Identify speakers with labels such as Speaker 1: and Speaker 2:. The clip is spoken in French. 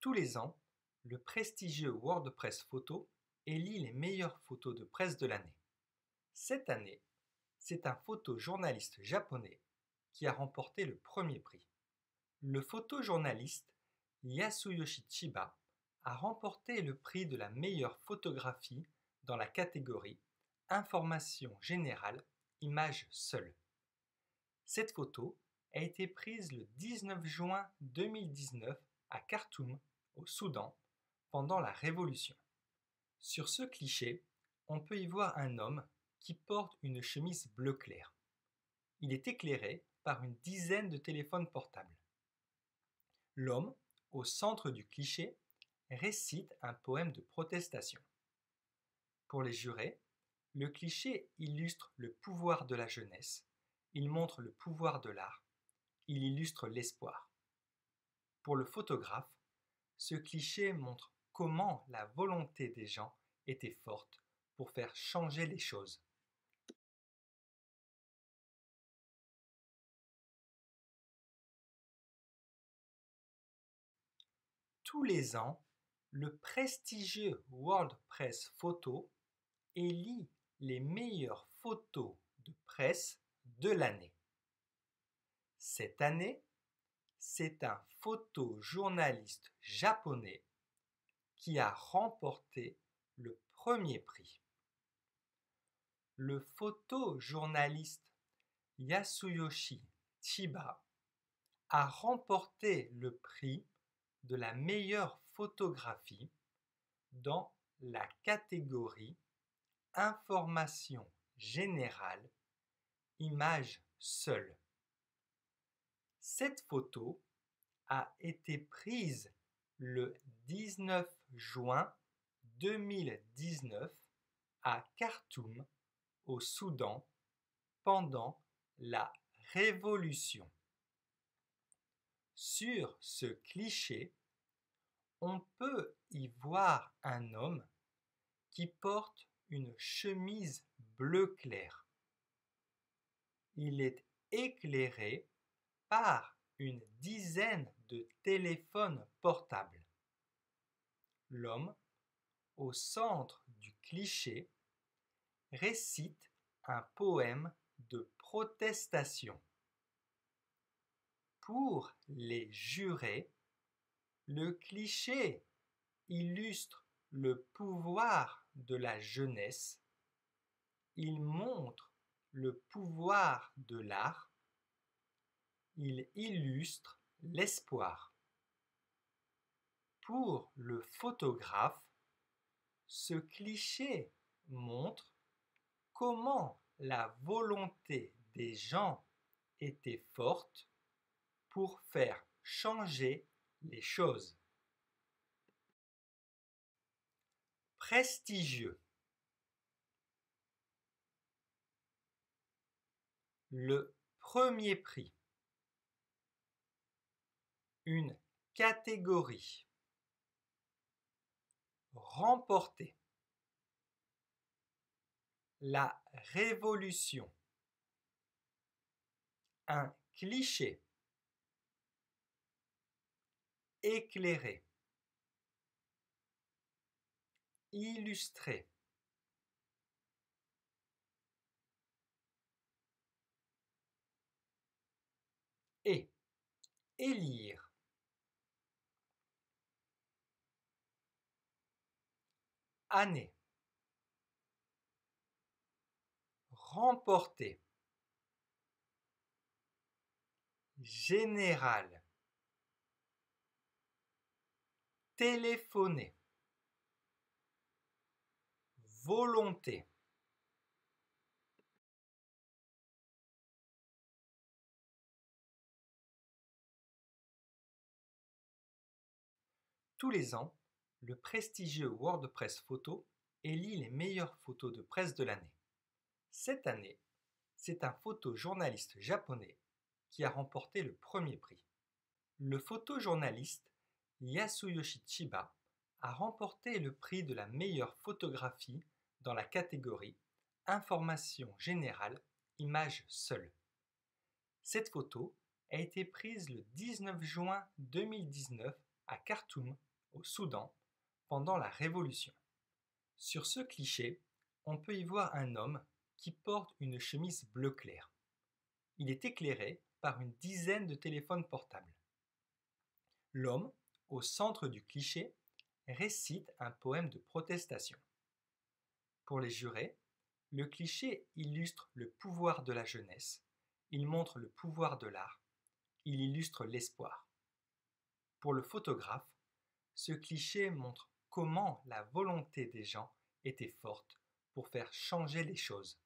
Speaker 1: Tous les ans, le prestigieux WordPress Photo élit les meilleures photos de presse de l'année. Cette année, c'est un photojournaliste japonais qui a remporté le premier prix. Le photojournaliste Yasuyoshi Chiba a remporté le prix de la meilleure photographie dans la catégorie Information générale, images seules. Cette photo a été prise le 19 juin 2019 à Khartoum, au Soudan, pendant la Révolution. Sur ce cliché, on peut y voir un homme qui porte une chemise bleu clair. Il est éclairé par une dizaine de téléphones portables. L'homme, au centre du cliché, récite un poème de protestation. Pour les jurés, le cliché illustre le pouvoir de la jeunesse, il montre le pouvoir de l'art, il illustre l'espoir. Pour le photographe, ce cliché montre comment la volonté des gens était forte pour faire changer les choses. Tous les ans, le prestigieux WordPress Photo élit les meilleures photos de presse de l'année. Cette année, c'est un photojournaliste japonais qui a remporté le premier prix. Le photojournaliste Yasuyoshi Chiba a remporté le prix de la meilleure photographie dans la catégorie Information générale, images seules. Cette photo a été prise le 19 juin 2019 à Khartoum, au Soudan, pendant la Révolution. Sur ce cliché, on peut y voir un homme qui porte une chemise bleu clair. Il est éclairé par une dizaine de téléphones portables. L'homme, au centre du cliché, récite un poème de protestation. Pour les jurés, le cliché illustre le pouvoir de la jeunesse, il montre le pouvoir de l'art, il illustre l'espoir. Pour le photographe, ce cliché montre comment la volonté des gens était forte pour faire changer les choses. Prestigieux. Le premier prix. Une catégorie. Remporté. La Révolution. Un cliché. Éclairé. Illustré. Et élire. Année. Remporté. Général. Téléphoner. Volonté. Tous les ans, le prestigieux WordPress Photo élit les meilleures photos de presse de l'année. Cette année, c'est un photojournaliste japonais qui a remporté le premier prix. Le photojournaliste Yasuyoshi Chiba a remporté le prix de la meilleure photographie dans la catégorie Information générale, images seules. Cette photo a été prise le 19 juin 2019 à Khartoum, au Soudan, pendant la Révolution. Sur ce cliché, on peut y voir un homme qui porte une chemise bleu clair. Il est éclairé par une dizaine de téléphones portables. L'homme, au centre du cliché, récite un poème de protestation. Pour les jurés, le cliché illustre le pouvoir de la jeunesse, il montre le pouvoir de l'art, il illustre l'espoir. Pour le photographe, ce cliché montre comment la volonté des gens était forte pour faire changer les choses.